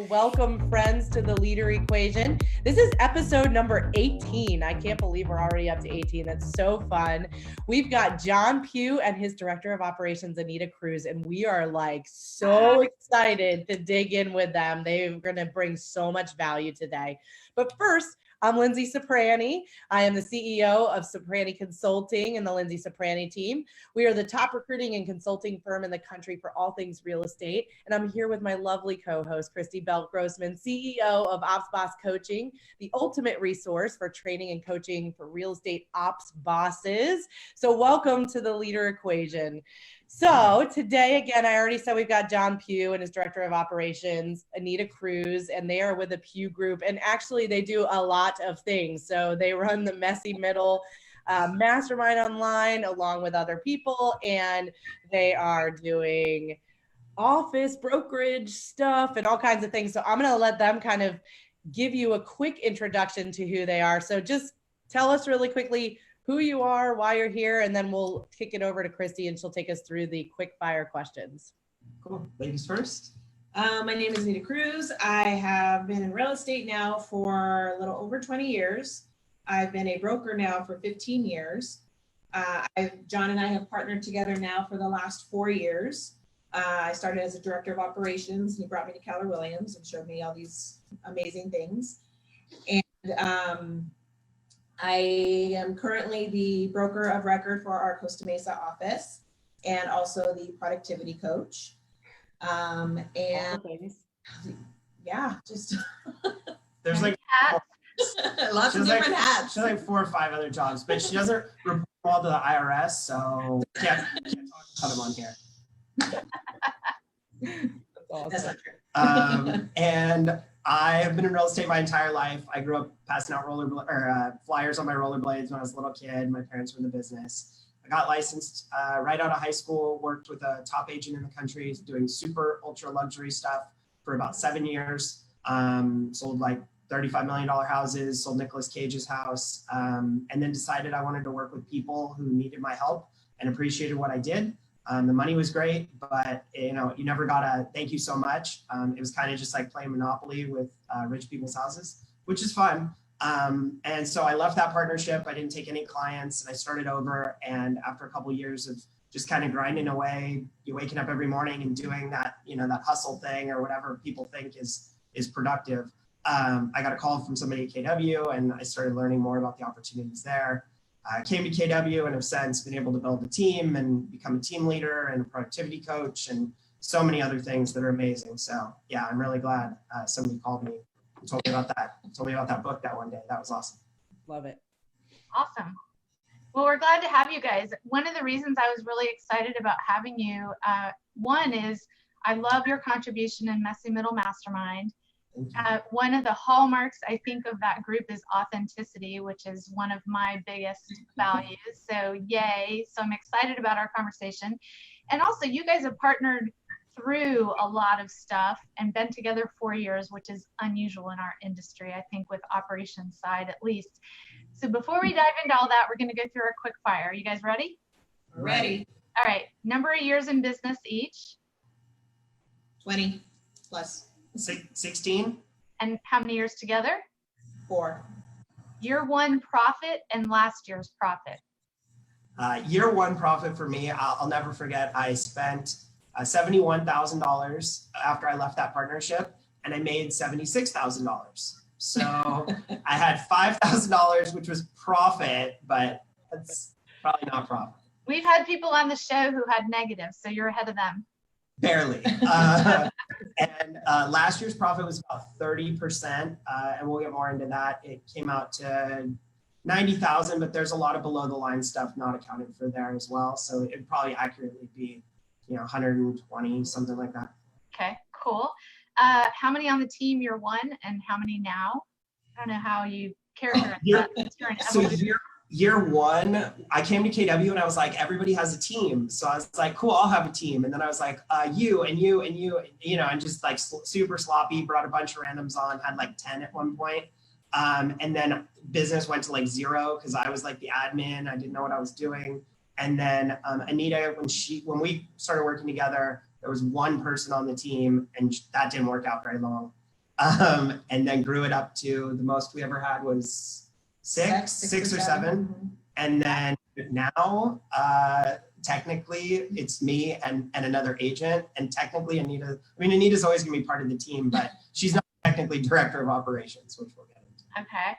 welcome friends to the Leader Equation. This is episode number 18. I can't believe we're already up to 18. That's so fun. We've got Jon Pugh and his Director of Operations, Anita Cruz, and we are like so excited to dig in with them. They're going to bring so much value today. But first, I'm Linzee Ciprani. I am the CEO of Ciprani Consulting and the Linzee Ciprani team. We are the top recruiting and consulting firm in the country for all things real estate. And I'm here with my lovely co-host, Christy Grossman, CEO of Ops Boss Coaching, the ultimate resource for training and coaching for real estate ops bosses. So welcome to the Leader Equation. So today, again, I already said we've got Jon Pugh and his Director of Operations, Anita Cruz, and they are with the Pugh Group. And actually, they do a lot of things. So they run the Messy Middle Mastermind online along with other people, and they are doing office brokerage stuff and all kinds of things. So I'm going to let them kind of give you a quick introduction to who they are. So just tell us really quickly who you are, why you're here, and then we'll kick it over to Christy and she'll take us through the quick fire questions. Cool. Ladies first. My name is Anita Cruz. I have been in real estate now for a little over 20 years. I've been a broker now for 15 years. Jon and I have partnered together now for the last 4 years. I started as a Director of Operations. He brought me to Keller Williams and showed me all these amazing things. And I am currently the broker of record for our Costa Mesa office and also the productivity coach. And yeah, just there's like lots of different hats. She has like 4 or 5 other jobs, but she doesn't report all to the IRS, so can't talk about them on here. That's awesome. That's not true. And I have been in real estate my entire life. I grew up passing out flyers on my rollerblades when I was a little kid. My parents were in the business. I got licensed right out of high school, worked with a top agent in the country doing super ultra luxury stuff for about 7 years. Sold like $35 million houses, sold Nicolas Cage's house, and then decided I wanted to work with people who needed my help and appreciated what I did. The money was great, but you never got a thank you so much. It was kind of just like playing Monopoly with rich people's houses, which is fun. And so I left that partnership. I didn't take any clients and I started over. And after a couple of years of just kind of grinding away, you're waking up every morning and doing that, that hustle thing or whatever people think is productive. I got a call from somebody at KW and I started learning more about the opportunities there. I came to KW and have since been able to build a team and become a team leader and a productivity coach and so many other things that are amazing. So yeah, I'm really glad somebody called me and told me about that book that one day. That was awesome. Love it. Awesome. Well, we're glad to have you guys. One of the reasons I was really excited about having you, one is I love your contribution in Messy Middle Mastermind. One of the hallmarks, I think, of that group is authenticity, which is one of my biggest values. So yay. So I'm excited about our conversation. And also, you guys have partnered through a lot of stuff and been together 4 years, which is unusual in our industry, I think, with operations side at least. So before we dive into all that, we're going to go through our quick fire. Are you guys ready? Ready. All right. Number of years in business each. 20 plus. 16. And how many years together? 4. Year one profit and last year's profit. Year one profit for me, I'll never forget. I spent $71,000 after I left that partnership and I made $76,000. So I had $5,000, which was profit, but that's probably not profit. We've had people on the show who had negatives, so you're ahead of them. Barely. And last year's profit was about 30%, and we'll get more into that. It came out to 90,000, but there's a lot of below the line stuff not accounted for there as well. So it'd probably accurately be, 120, something like that. Okay, cool. How many on the team year one and how many now? I don't know how you characterize that. So year one, I came to KW and I was like, everybody has a team. So I was like, cool, I'll have a team. And then I was like, you and you and you, and just like super sloppy, brought a bunch of randoms on, had like 10 at one point. And then business went to like 0 because I was like the admin. I didn't know what I was doing. And then Anita, when we started working together, there was one person on the team and that didn't work out very long. And then grew it up to the most we ever had was six or seven. Mm-hmm. And then now, technically it's me and another agent, and technically Anita's always gonna be part of the team, but she's not technically director of operations, which we'll get into. Okay.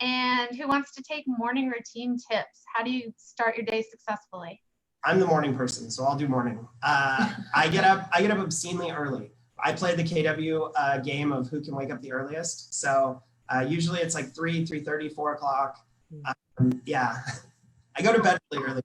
And who wants to take morning routine tips? How do you start your day successfully? I'm the morning person, so I'll do morning. I get up obscenely early. I play the KW game of who can wake up the earliest. So usually it's like 3:30, 4 o'clock. Yeah, I go to bed really early.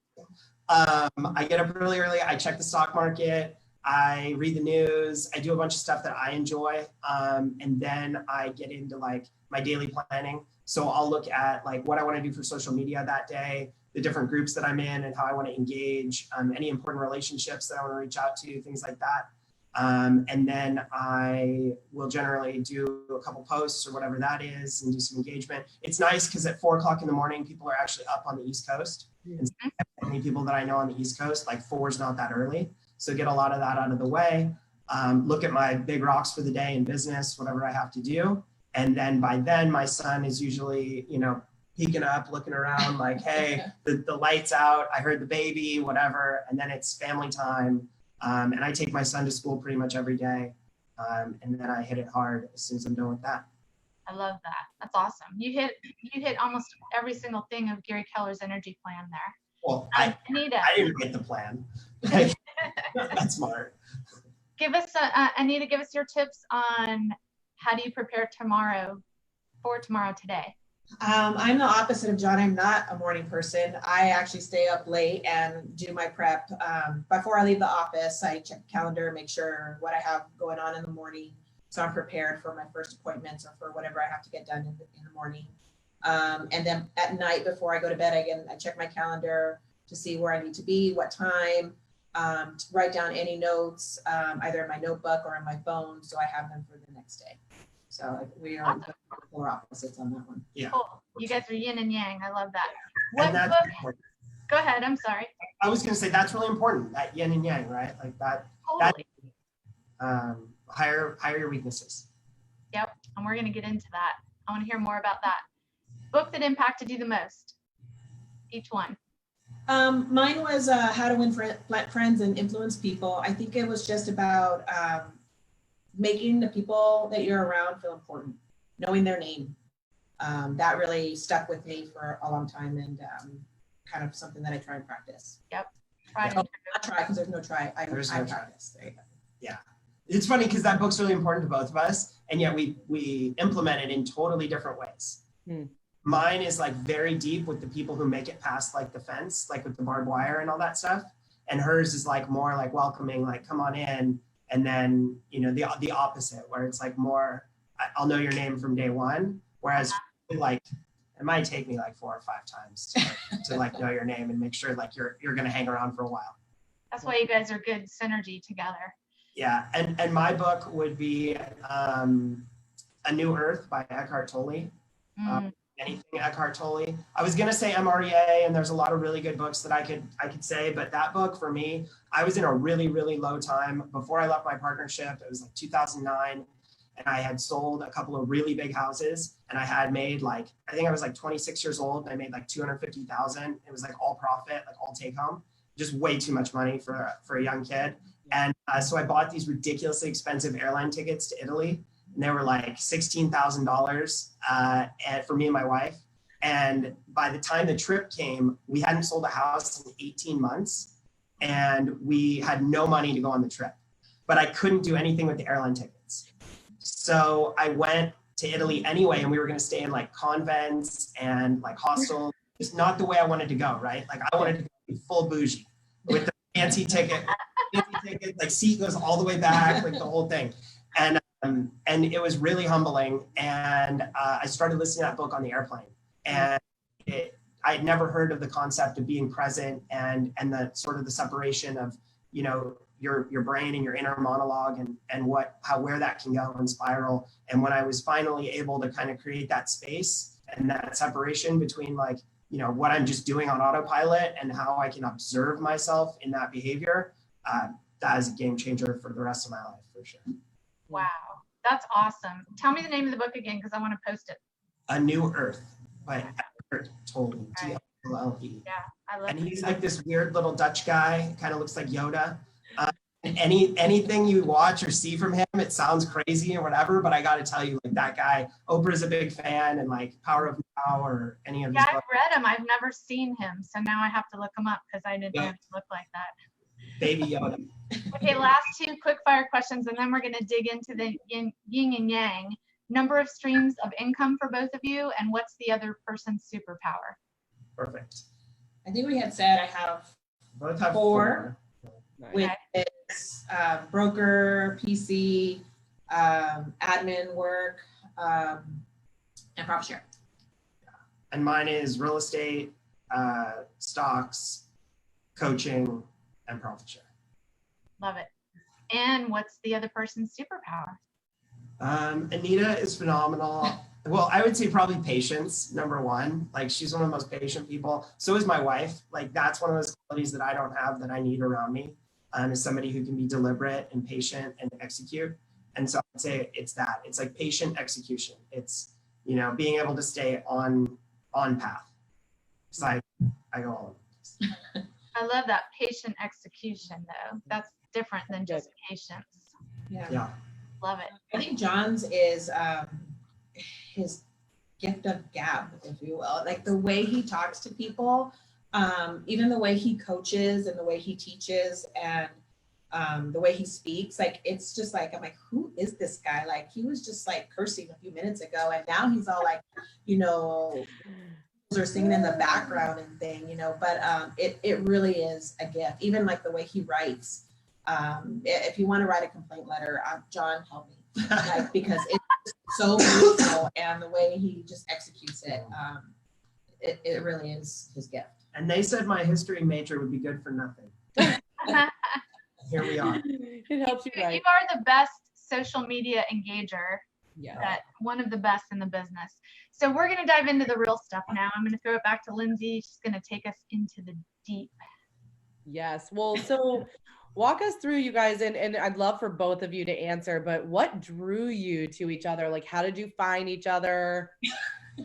I get up really early. I check the stock market. I read the news. I do a bunch of stuff that I enjoy. And then I get into like my daily planning. So I'll look at like what I want to do for social media that day, the different groups that I'm in and how I want to engage, any important relationships that I want to reach out to, things like that. And then I will generally do a couple posts or whatever that is and do some engagement. It's nice because at 4 o'clock in the morning, people are actually up on the East Coast. And so many people that I know on the East Coast, like 4 is not that early. So get a lot of that out of the way. Look at my big rocks for the day in business, whatever I have to do. And then by then my son is usually, peeking up, looking around like, hey, the light's out. I heard the baby, whatever. And then it's family time. And I take my son to school pretty much every day. And then I hit it hard as soon as I'm done with that. I love that. That's awesome. You hit almost every single thing of Gary Keller's energy plan there. Well, Anita. I didn't get the plan. That's smart. Anita, give us your tips on how do you prepare for tomorrow today? I'm the opposite of John. I'm not a morning person. I actually stay up late and do my prep. Before I leave the office, I check the calendar, make sure what I have going on in the morning, so I'm prepared for my first appointments or for whatever I have to get done in the morning. And then at night before I go to bed, I check my calendar to see where I need to be, what time, to write down any notes, either in my notebook or on my phone, so I have them for the next day. So we are polar opposites on that one. Yeah. Cool. You guys are yin and yang. I love that. And What book? Go ahead. I'm sorry. I was going to say that's really important, that yin and yang, right? Like that. Totally. Hire your weaknesses. Yep. And we're going to get into that. I want to hear more about that. Book that impacted you the most. Each one. Mine was How to Win Friends and Influence People. I think it was just about making the people that you're around feel important, knowing their name. That really stuck with me for a long time, and kind of something that I try and practice. Yep. Not try, because there's no try. I practice. There you go. Yeah. It's funny because that book's really important to both of us, and yet we implement it in totally different ways. Mine is like very deep with the people who make it past like the fence, like with the barbed wire and all that stuff. And hers is like more like welcoming, like come on in. And then, the opposite, where it's like more, I'll know your name from day one. Whereas like, it might take me like 4 or 5 times to like know your name and make sure like you're going to hang around for a while. That's why you guys are good synergy together. Yeah. And my book would be A New Earth by Eckhart Tolle. Anything Eckhart Tolle. I was gonna say MREA, and there's a lot of really good books that I could say, but that book for me, I was in a really, really low time before I left my partnership. It was like 2009, and I had sold a couple of really big houses, and I had made I think I was like 26 years old, and I made like 250,000. It was like all profit, like all take home, just way too much money for a young kid. And so I bought these ridiculously expensive airline tickets to Italy. And they were like $16,000 for me and my wife. And by the time the trip came, we hadn't sold a house in 18 months. And we had no money to go on the trip. But I couldn't do anything with the airline tickets. So I went to Italy anyway, and we were going to stay in like convents and like hostels. It's not the way I wanted to go, right? Like I wanted to be full bougie with the fancy ticket, like seat goes all the way back, like the whole thing. And it was really humbling. And I started listening to that book on the airplane. And I'd never heard of the concept of being present and the sort of the separation of, your brain and your inner monologue and where that can go and spiral. And when I was finally able to kind of create that space and that separation between like, what I'm just doing on autopilot and how I can observe myself in that behavior, that is a game changer for the rest of my life for sure. Wow. That's awesome. Tell me the name of the book again, because I want to post it. A New Earth by Eckhart Tolle, Right. T-O-L-L-E. Yeah, I love And it. he's like this weird little Dutch guy, kind of looks like Yoda. And anything you watch or see from him, it sounds crazy or whatever, but I got to tell you, like that guy, Oprah's a big fan, and like Power of Now or any of his Yeah, I've books. read him. I've never seen him, so now I have to look him up because I didn't know Yeah. he looked like that. Baby Yoda. Okay, last two quick fire questions, and then we're going to dig into the yin and yang. Number of streams of income for both of you, and what's the other person's superpower? Perfect. I think we had said I have Both have 4. Nice. Which is broker, PC, admin work, and profit share. And mine is real estate, stocks, coaching, and profit share. Love it. And what's the other person's superpower? Anita is phenomenal. Well, I would say probably patience, number one. Like she's one of the most patient people. So is my wife. Like that's one of those qualities that I don't have that I need around me. Is somebody who can be deliberate and patient and execute. And so I'd say it's that. It's like patient execution. It's, you know, being able to stay on path. So I go all in. I love that patient execution, though. That's different than just patience. Yeah. Love it. I think John's is his gift of gab, if you will. Like the way he talks to people, even the way he coaches and the way he teaches and the way he speaks, like it's just like, I'm like, who is this guy? Like he was just like cursing a few minutes ago, and now he's all like, you know, are singing in the background and thing, you know, but it really is a gift. Even like the way he writes. If you want to write a complaint letter, John, help me, like, because it's so beautiful, and the way he just executes it, it really is his gift. And they said my history major would be good for nothing. Here we are. It helps you You write. are the best social media engager, Yeah. one of the best in the business. So we're going to dive into the real stuff now. I'm going to throw it back to Lindsay. She's going to take us into the deep. Yes. Well, so walk us through, you guys, and I'd love for both of you to answer, but what drew you to each other? Like, how did you find each other?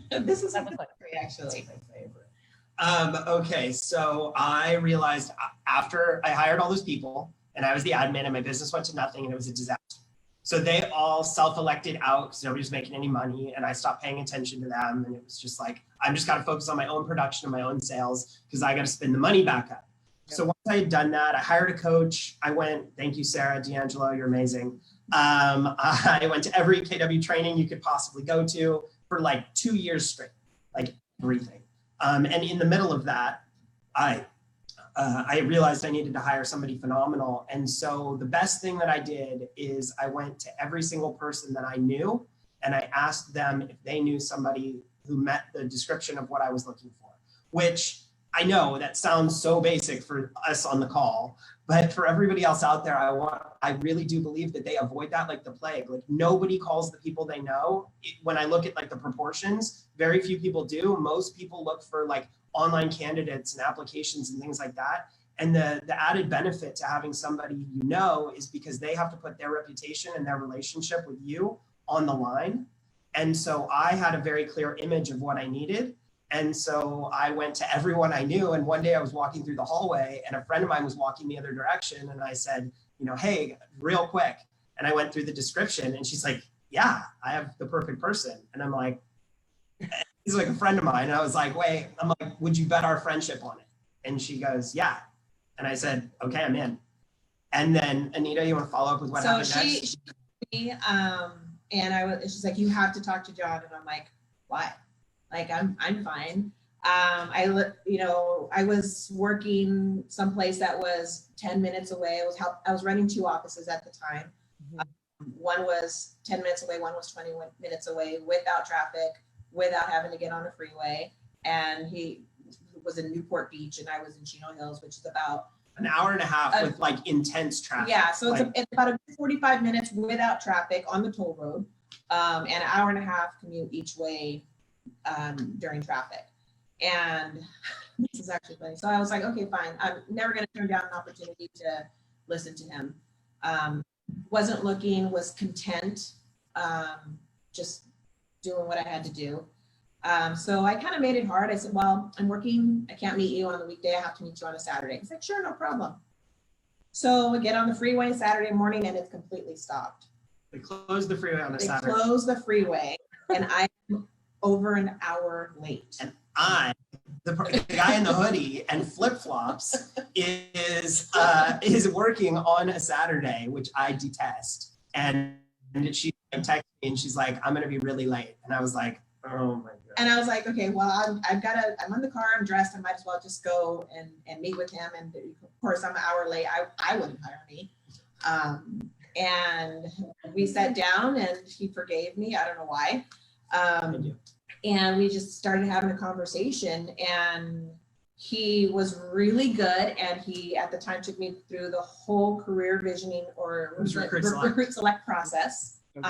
This is That was like, actually my favorite. Okay, so I realized after I hired all those people and I was the admin and my business went to nothing and it was a disaster. So they all self-elected out because nobody was making any money, and I stopped paying attention to them. And it was just like, I'm just got to focus on my own production and my own sales because I got to spin the money back up. Yep. So once I had done that, I hired a coach. I went, thank you, Sarah D'Angelo, you're amazing. I went to every KW training you could possibly go to for like 2 years straight, like everything. And in the middle of that, I realized I needed to hire somebody phenomenal. And so the best thing that I did is I went to every single person that I knew and I asked them if they knew somebody who met the description of what I was looking for, which I know that sounds so basic for us on the call, but for everybody else out there, I really do believe that they avoid that like the plague. Like nobody calls the people they know. When I look at like the proportions, very few people do. Most people look for like online candidates and applications and things like that. And the added benefit to having somebody you know is because they have to put their reputation and their relationship with you on the line. And so I had a very clear image of what I needed. And so I went to everyone I knew. And one day I was walking through the hallway and a friend of mine was walking the other direction. And I said, you know, hey, real quick. And I went through the description and she's like, yeah, I have the perfect person. And I'm like, he's like a friend of mine. And I was like, wait, I'm like, would you bet our friendship on it? And she goes, yeah. And I said, okay, I'm in. And then Anita, you want to follow up with what happened next? And she's like, you have to talk to John. And I'm like, why? Like, I'm fine. I was working someplace that was 10 minutes away. I was running 2 offices at the time. Mm-hmm. One was 10 minutes away. One was 20 minutes away without traffic, without having to get on a freeway. And he was in Newport Beach and I was in Chino Hills, which is about an hour and a half with like intense traffic. Yeah, so it's about a 45 minutes without traffic on the toll road, and an hour and a half commute each way during traffic. And this is actually funny. So I was like, okay, fine. I'm never going to turn down an opportunity to listen to him. Wasn't looking, was content. just doing what I had to do. So I kind of made it hard. I said, well, I'm working. I can't meet you on the weekday. I have to meet you on a Saturday. He's like, sure, no problem. So I get on the freeway Saturday morning and it's completely stopped. They closed the freeway on a Saturday. They closed the freeway and I'm over an hour late. And the guy in the hoodie and flip-flops is working on a Saturday, which I detest. And she texted me and she's like, I'm gonna be really late. And I was like, oh my God. And I was like, okay, well, I'm in the car, I'm dressed, I might as well just go and meet with him. And of course, I'm an hour late. I wouldn't hire me. And we sat down and he forgave me. I don't know why. And we just started having a conversation and he was really good. And he, at the time, took me through the whole career visioning or recruit select process. Okay.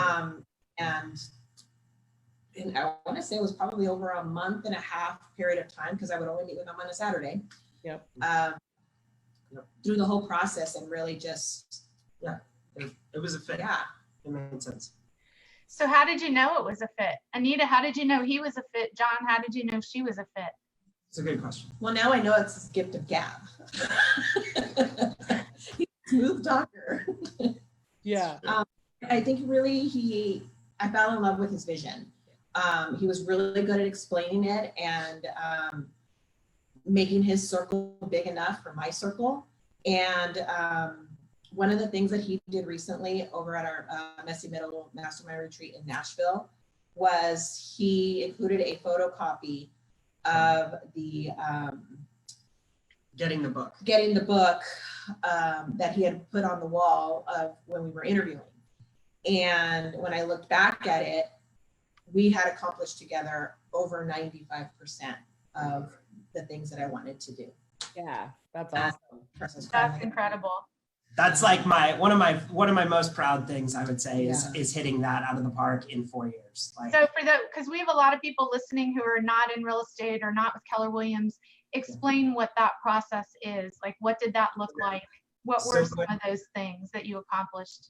And I want to say it was probably over a month and a half period of time because I would only meet with him on a Saturday. Yep. Through the whole process and really just. Yeah, it was a fit. Yeah. It made sense. So how did you know it was a fit? Anita, how did you know he was a fit? John, how did you know she was a fit? It's a good question. Well, now I know it's his gift of gab. He's a smooth talker. Yeah. I think really I fell in love with his vision. He was really good at explaining it and making his circle big enough for my circle. And one of the things that he did recently over at our Messy Middle Mastermind retreat in Nashville was he included a photocopy of the Getting the book that he had put on the wall of when we were interviewing. And when I looked back at it, we had accomplished together over 95% of the things that I wanted to do. Yeah, that's awesome. That's incredible. That's like one of my most proud things, I would say, is hitting that out of the park in 4 years. Like, so because we have a lot of people listening who are not in real estate or not with Keller Williams, explain what that process is. Like, what did that look like? What were some of those things that you accomplished?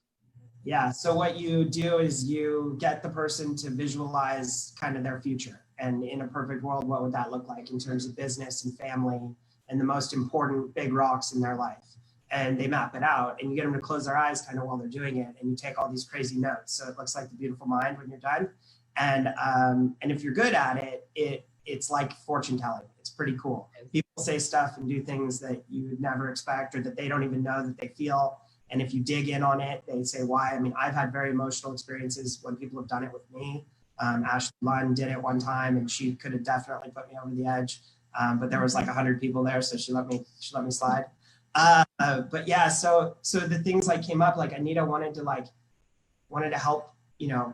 Yeah, so what you do is you get the person to visualize kind of their future. And in a perfect world, what would that look like in terms of business and family and the most important big rocks in their life? And they map it out and you get them to close their eyes kind of while they're doing it. And you take all these crazy notes. So it looks like the beautiful mind when you're done. And if you're good at it, it's like fortune telling. It's pretty cool. People say stuff and do things that you would never expect or that they don't even know that they feel. And if you dig in on it, they say why. I mean, I've had very emotional experiences when people have done it with me. Ashley Lunn did it one time and she could have definitely put me over the edge. But there was like 100 people there. So she let me slide. But yeah, so the things like came up, like Anita wanted to help, you know,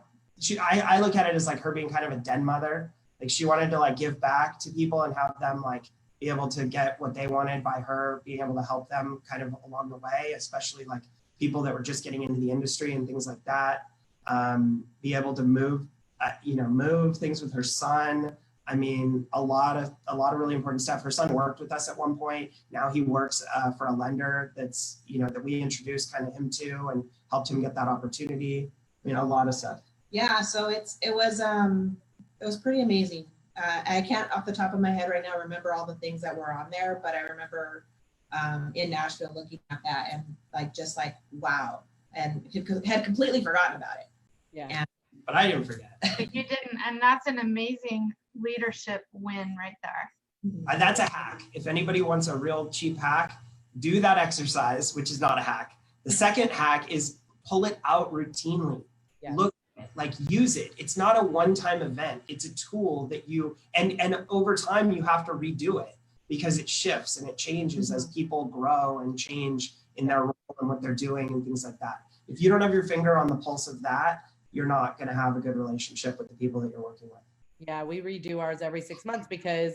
I look at it as like her being kind of a den mother. Like she wanted to like give back to people and have them like be able to get what they wanted by her being able to help them kind of along the way, especially like people that were just getting into the industry and things like that. Be able to move things with her son. I mean, a lot of really important stuff. Her son worked with us at one point. Now he works for a lender that's, you know, that we introduced kind of him to and helped him get that opportunity. You know, a lot of stuff. Yeah, so it was pretty amazing. I can't off the top of my head right now remember all the things that were on there, but I remember in Nashville looking at that and just like, wow, and had completely forgotten about it. Yeah. But I didn't forget. But you didn't, and that's an amazing leadership win right there. And that's a hack. If anybody wants a real cheap hack, do that exercise, which is not a hack. The second hack is pull it out routinely. Yeah. Look, like use it. It's not a one-time event. It's a tool that you, and over time you have to redo it because it shifts and it changes as people grow and change in their role and what they're doing and things like that. If you don't have your finger on the pulse of that, you're not going to have a good relationship with the people that you're working with. Yeah, we redo ours every 6 months because,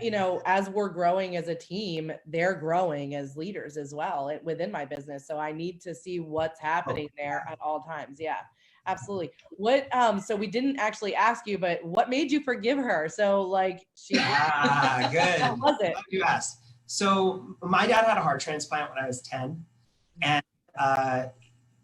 you know, as we're growing as a team, they're growing as leaders as well within my business. So I need to see what's happening there at all times. Yeah, absolutely. So we didn't actually ask you, but what made you forgive her? So like good. What was it? You asked. So my dad had a heart transplant when I was 10. And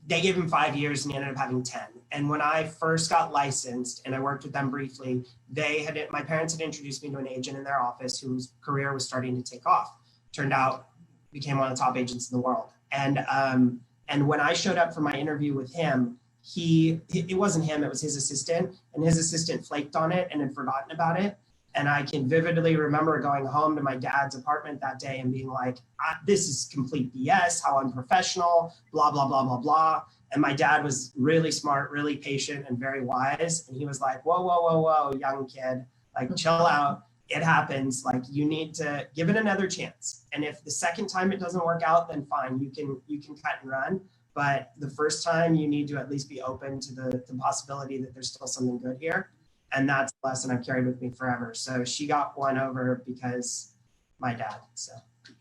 they gave him 5 years and he ended up having 10. And when I first got licensed and I worked with them briefly, my parents had introduced me to an agent in their office whose career was starting to take off. Turned out became one of the top agents in the world. And when I showed up for my interview with him, it wasn't him, it was his assistant, and his assistant flaked on it and had forgotten about it. And I can vividly remember going home to my dad's apartment that day and being like, this is complete BS, how unprofessional, blah, blah, blah, blah, blah. And my dad was really smart, really patient, and very wise. And he was like, whoa, whoa, whoa, whoa, young kid, like chill out. It happens. Like you need to give it another chance. And if the second time it doesn't work out, then fine, you can cut and run. But the first time you need to at least be open to the possibility that there's still something good here. And that's a lesson I've carried with me forever. So she got won over because my dad. So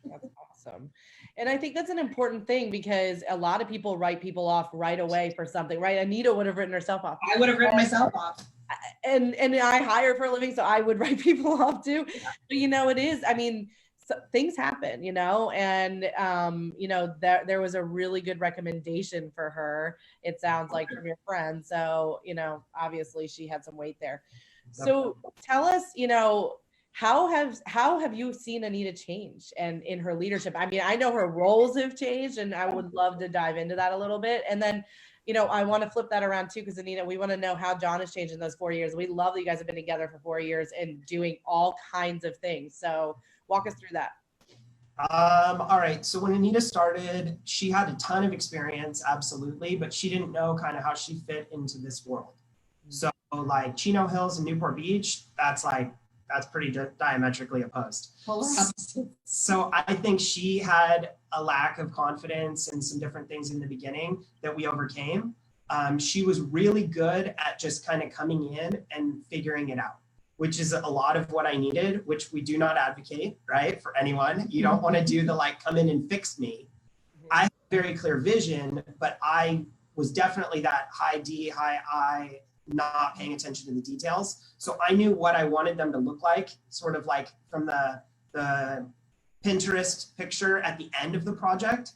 that's awesome. And I think that's an important thing because a lot of people write people off right away for something, right? Anita would have written herself off. I would have written myself off. And I hire for a living, so I would write people off too. Yeah. But it is, I mean, things happen, and there was a really good recommendation for her, it sounds like, from your friend. So obviously she had some weight there. So tell us, how have you seen Anita change and in her leadership? I mean, I know her roles have changed, and I would love to dive into that a little bit. And then I want to flip that around too, because Anita, we want to know how Jon has changed in those 4 years. We love that you guys have been together for 4 years and doing all kinds of things. So walk us through that. All right. So when Anita started, she had a ton of experience, absolutely, but she didn't know kind of how she fit into this world. So like Chino Hills and Newport Beach, that's pretty diametrically opposed. So I think she had a lack of confidence and some different things in the beginning that we overcame. She was really good at just kind of coming in and figuring it out, which is a lot of what I needed, which we do not advocate, right? For anyone. You don't want to do the come in and fix me. I have very clear vision, but I was definitely that high D, high I, not paying attention to the details. So I knew what I wanted them to look like, sort of like from the Pinterest picture at the end of the project.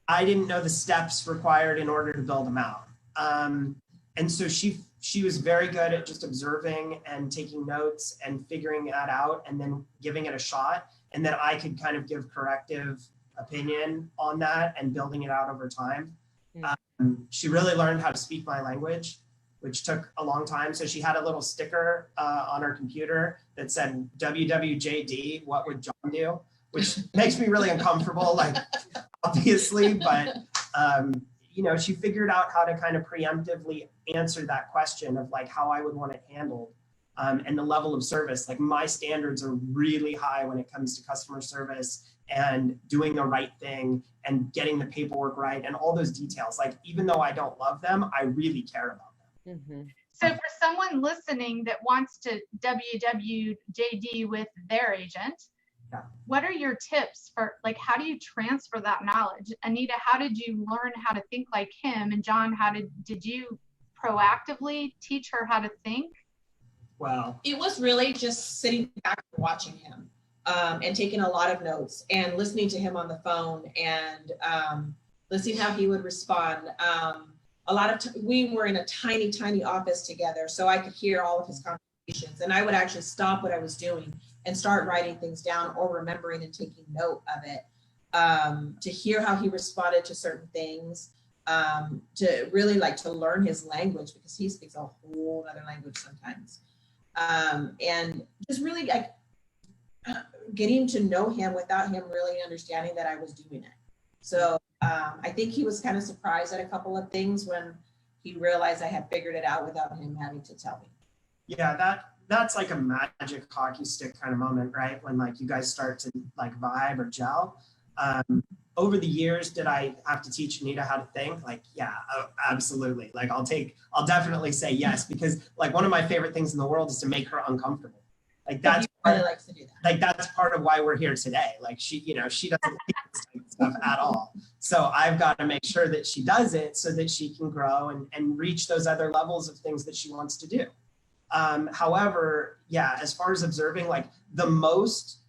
I didn't know the steps required in order to build them out. And so she was very good at just observing and taking notes and figuring that out and then giving it a shot. And then I could kind of give corrective opinion on that and building it out over time. She really learned how to speak my language, which took a long time. So she had a little sticker on her computer that said, WWJD, what would Jon do? Which makes me really uncomfortable, obviously, but she figured out how to kind of preemptively answer that question of how I would want it handled and the level of service. My standards are really high when it comes to customer service and doing the right thing and getting the paperwork right and all those details. Even though I don't love them, I really care about them. Mm-hmm. So for someone listening that wants to WWJD with their agent, what are your tips for how do you transfer that knowledge? Anita, how did you learn how to think like him? And Jon, did you proactively teach her how to think? Well, it was really just sitting back and watching him and taking a lot of notes and listening to him on the phone and listening how he would respond. We were in a tiny, tiny office together, so I could hear all of his conversations, and I would actually stop what I was doing and start writing things down or remembering and taking note of it to hear how he responded to certain things, to really to learn his language, because he speaks a whole other language sometimes. And just really getting to know him without him really understanding that I was doing it. So I think he was kind of surprised at a couple of things when he realized I had figured it out without him having to tell me. Yeah, that's like a magic hockey stick kind of moment, right? When you guys start to vibe or gel. Over the years, did I have to teach Anita how to think? Yeah, absolutely. I'll definitely say yes, because one of my favorite things in the world is to make her uncomfortable. That's really likes to do that. That's part of why we're here today. She doesn't like this type of stuff at all. So I've got to make sure that she does it so that she can grow and reach those other levels of things that she wants to do. However, yeah, as far as observing, the most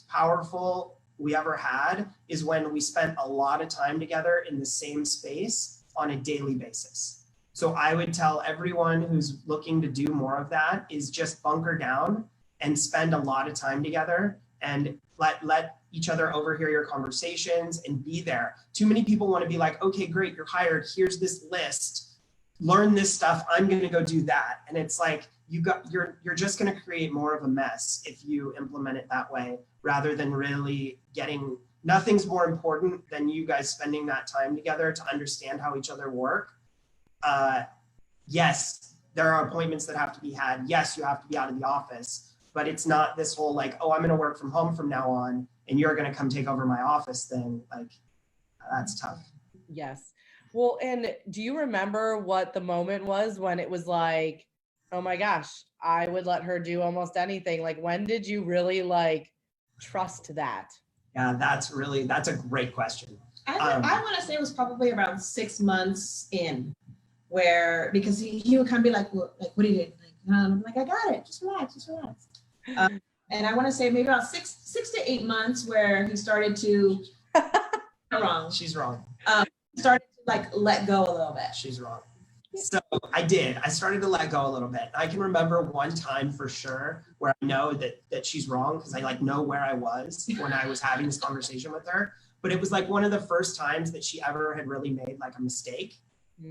powerful we ever had is when we spent a lot of time together in the same space on a daily basis. So I would tell everyone who's looking to do more of that is just bunker down and spend a lot of time together and let each other overhear your conversations and be there. Too many people want to be like, okay, great, you're hired. Here's this list. Learn this stuff. I'm going to go do that. And it's like, you're just going to create more of a mess if you implement it that way, rather than really nothing's more important than you guys spending that time together to understand how each other work. Yes, there are appointments that have to be had. Yes, you have to be out of the office, but it's not this whole like, oh, I'm going to work from home from now on and you're going to come take over my office thing. Like, that's tough. Yes. Well, and do you remember what the moment was when it was like, oh my gosh, I would let her do almost anything? Like, when did you really like trust that? Yeah, that's a great question. I want to say it was probably around 6 months in, because he would kind of be like, what do you do? I'm like, I got it. Just relax. And I want to say maybe about six to 8 months where he started to, wrong. She's wrong. Started to like let go a little bit. She's wrong. So I started to let go a little bit. I can remember one time for sure where I know that she's wrong because I like know where I was when I was having this conversation with her. But it was like one of the first times that she ever had really made like a mistake,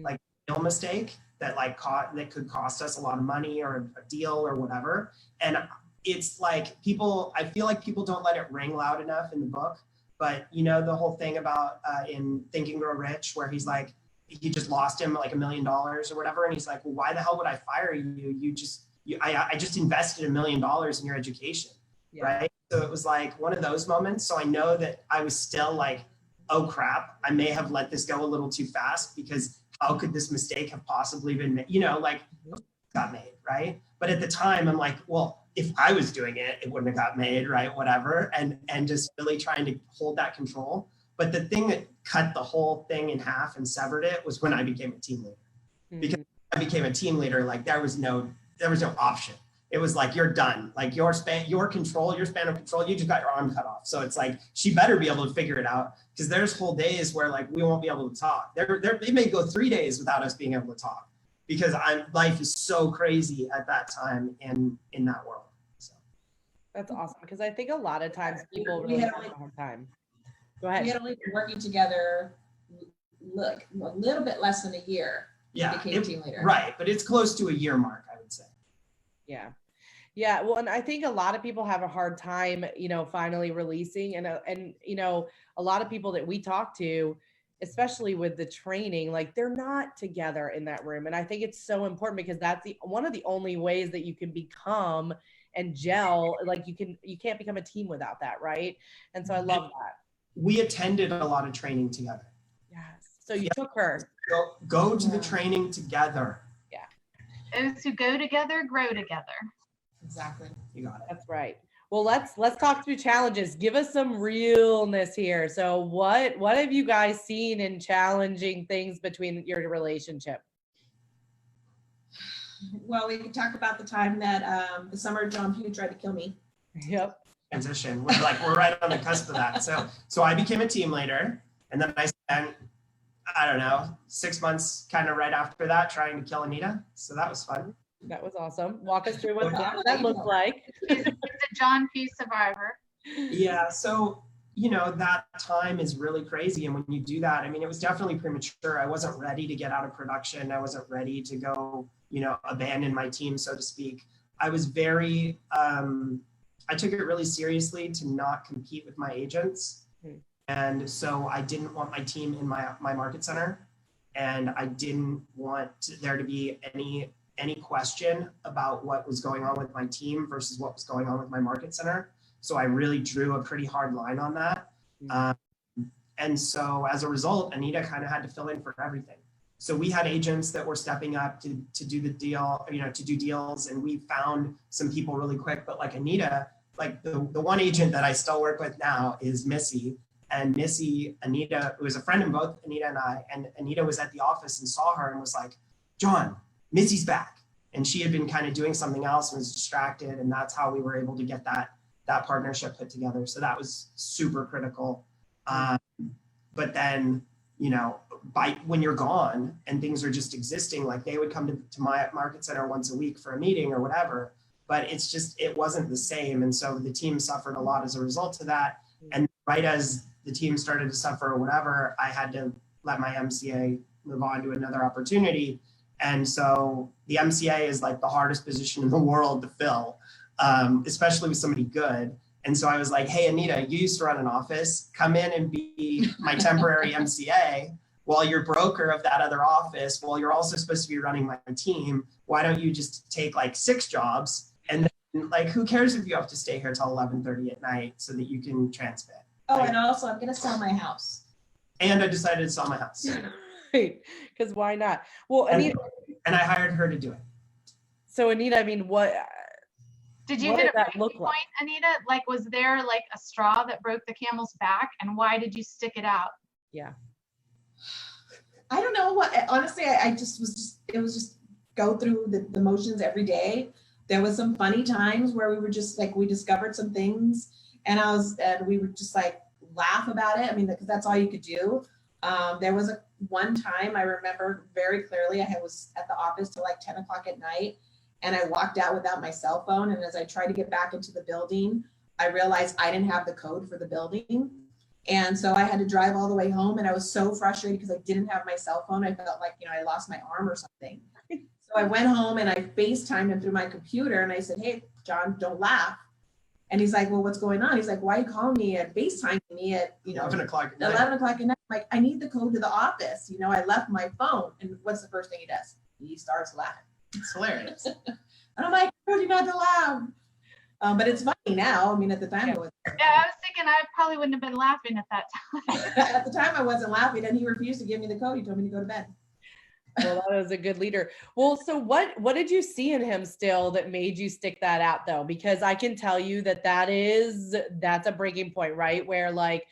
like a real mistake that that could cost us a lot of money or a deal or whatever. And it's like I feel like people don't let it ring loud enough in the book. But you know, the whole thing about in Think and Grow Rich, where he's like, he just lost him like $1 million or whatever. And he's like, well, why the hell would I fire you? I just invested $1 million in your education. Yeah. Right. So it was like one of those moments. So I know that I was still like, oh crap, I may have let this go a little too fast because how could this mistake have possibly been made? You know, like got made. Right. But at the time I'm like, well, if I was doing it, it wouldn't have got made. Right. Whatever. And just really trying to hold that control. But the thing that cut the whole thing in half and severed it was when I became a team leader. Because I became a team leader, like there was no option. It was like, you're done. Like your span of control, you just got your arm cut off. So it's like, she better be able to figure it out, because there's whole days where like, we won't be able to talk. They may go 3 days without us being able to talk, because life is so crazy at that time in that world. So that's awesome. Because I think a lot of times people really have a hard time. Go ahead. We had only been working together, a little bit less than a year. Yeah, became team leader. Right, but it's close to a year mark, I would say. Yeah. Yeah. Well, and I think a lot of people have a hard time, finally releasing, and a lot of people that we talk to, especially with the training, like they're not together in that room. And I think it's so important, because that's one of the only ways that you can become and gel. Like you can't become a team without that. Right. And so I love that. We attended a lot of training together. Yes. So you took her. Go to the training together. Yeah. Those who go together, grow together. Exactly. You got it. That's right. Well, let's talk through challenges. Give us some realness here. So what have you guys seen in challenging things between your relationship? Well, we can talk about the time that the summer Jon Pugh tried to kill me. Yep. Transition. We're right on the cusp of that. So I became a team leader, and then I spent, I don't know, 6 months kind of right after that trying to kill Anita. So that was fun. That was awesome. Walk us through what that looked like. He's a Jon Pugh survivor. Yeah. So, that time is really crazy. And when you do that, I mean, it was definitely premature. I wasn't ready to get out of production. I wasn't ready to go, abandon my team, so to speak. I was very, I took it really seriously to not compete with my agents. And so I didn't want my team in my market center. And I didn't want there to be any question about what was going on with my team versus what was going on with my market center. So I really drew a pretty hard line on that. And so as a result, Anita kind of had to fill in for everything. So we had agents that were stepping up to do the deal, to do deals. And we found some people really quick, but like Anita, like the one agent that I still work with now is Missy. And Anita, who was a friend of both Anita and I, and Anita was at the office and saw her and was like, Jon, Missy's back. And she had been kind of doing something else and was distracted. And that's how we were able to get that that partnership put together. So that was super critical. But then, you know, when you're gone and things are just existing, like they would come to my market center once a week for a meeting or whatever, but it wasn't the same. And so the team suffered a lot as a result of that. And right as the team started to suffer or whatever, I had to let my MCA move on to another opportunity. And so the MCA is like the hardest position in the world to fill, especially with somebody good. And so I was like, hey, Anita, you used to run an office, come in and be my temporary MCA while you're broker of that other office, while you're also supposed to be running my team. Why don't you just take like 6 jobs? And then, like, who cares if you have to stay here till 11:30 at night so that you can transmit? Oh, and also I'm going to sell my house. And I decided to sell my house. Right, because why not? Well, Anita, and I hired her to do it. So Anita, I mean, what did you what hit did a that breaking look point, like? Anita? Like, was there like a straw that broke the camel's back, and why did you stick it out? Yeah. I don't know what, honestly, it was just go through the motions every day. There was some funny times where we were just like, we discovered some things and we would just like laugh about it. I mean, because that's all you could do. There was one time I remember very clearly, I was at the office till like 10 o'clock at night and I walked out without my cell phone. And as I tried to get back into the building, I realized I didn't have the code for the building. And so I had to drive all the way home and I was so frustrated because I didn't have my cell phone. I felt like, I lost my arm or something. So I went home and I FaceTimed him through my computer and I said, hey, John, don't laugh. And he's like, well, what's going on? He's like, why are you calling me and FaceTiming me at, 11 o'clock at night. 11 o'clock at night. I'm like, I need the code to the office. I left my phone. And what's the first thing he does? He starts laughing. It's hilarious. And I'm like, I told you not to laugh. But it's funny now. I mean, at the time, it was. Yeah, I was thinking I probably wouldn't have been laughing at that time. At the time, I wasn't laughing, and he refused to give me the code. He told me to go to bed. Well, that was a good leader. Well, so what did you see in him still that made you stick that out though? Because I can tell you that's a breaking point, right? Where like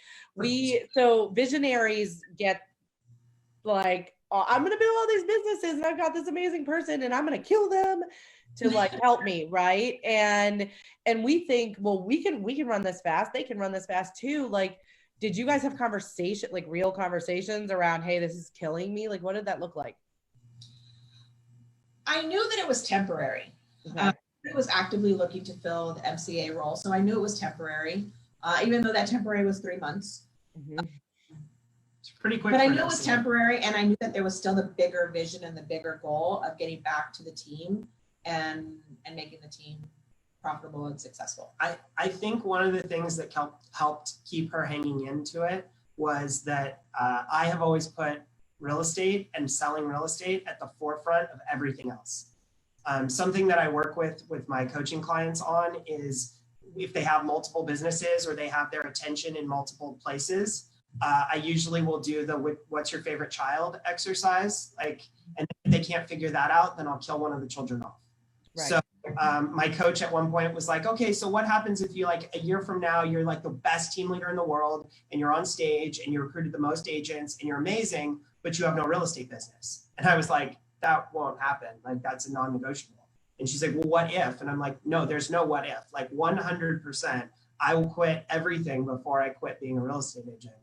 so visionaries get like, oh, I'm going to build all these businesses and I've got this amazing person and I'm going to kill them to like help me. Right. And we think, well, we can run this fast. They can run this fast too. Like, did you guys have real conversations around, hey, this is killing me? Like, what did that look like? I knew that it was temporary. Okay. I was actively looking to fill the MCA role. So I knew it was temporary, even though that temporary was 3 months. Mm-hmm. It's pretty quick. But I knew it was temporary and I knew that there was still the bigger vision and the bigger goal of getting back to the team and making the team profitable and successful. I think one of the things that helped keep her hanging into it was that I have always put real estate and selling real estate at the forefront of everything else. Something that I work with my coaching clients on is if they have multiple businesses or they have their attention in multiple places, I usually will do the what's your favorite child exercise. And if they can't figure that out, then I'll kill one of the children off. Right. So my coach at one point was like, okay, so what happens if you like a year from now, you're like the best team leader in the world and you're on stage and you recruited the most agents and you're amazing, but you have no real estate business. And I was like, that won't happen. Like, that's a non-negotiable. And she's like, well, what if? And I'm like, no, there's no what if. Like 100%, I will quit everything before I quit being a real estate agent.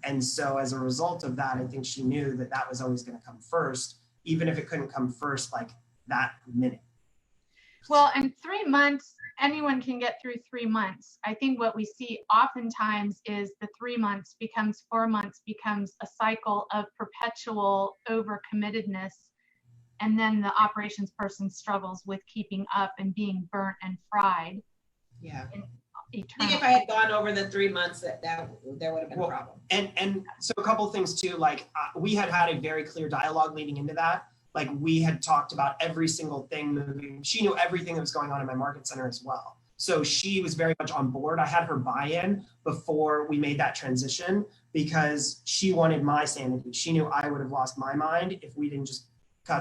And so as a result of that, I think she knew that that was always going to come first, even if it couldn't come first like that minute. Well, in 3 months, anyone can get through 3 months. I think what we see oftentimes is the 3 months becomes 4 months, becomes a cycle of perpetual overcommittedness. And then the operations person struggles with keeping up and being burnt and fried. Yeah. I think if I had gone over the 3 months, that there would have been a problem. And so a couple of things too, like we had a very clear dialogue leading into that. Like we had talked about every single thing moving. She knew everything that was going on in my market center as well. So she was very much on board. I had her buy-in before we made that transition because she wanted my sanity. She knew I would have lost my mind if we didn't just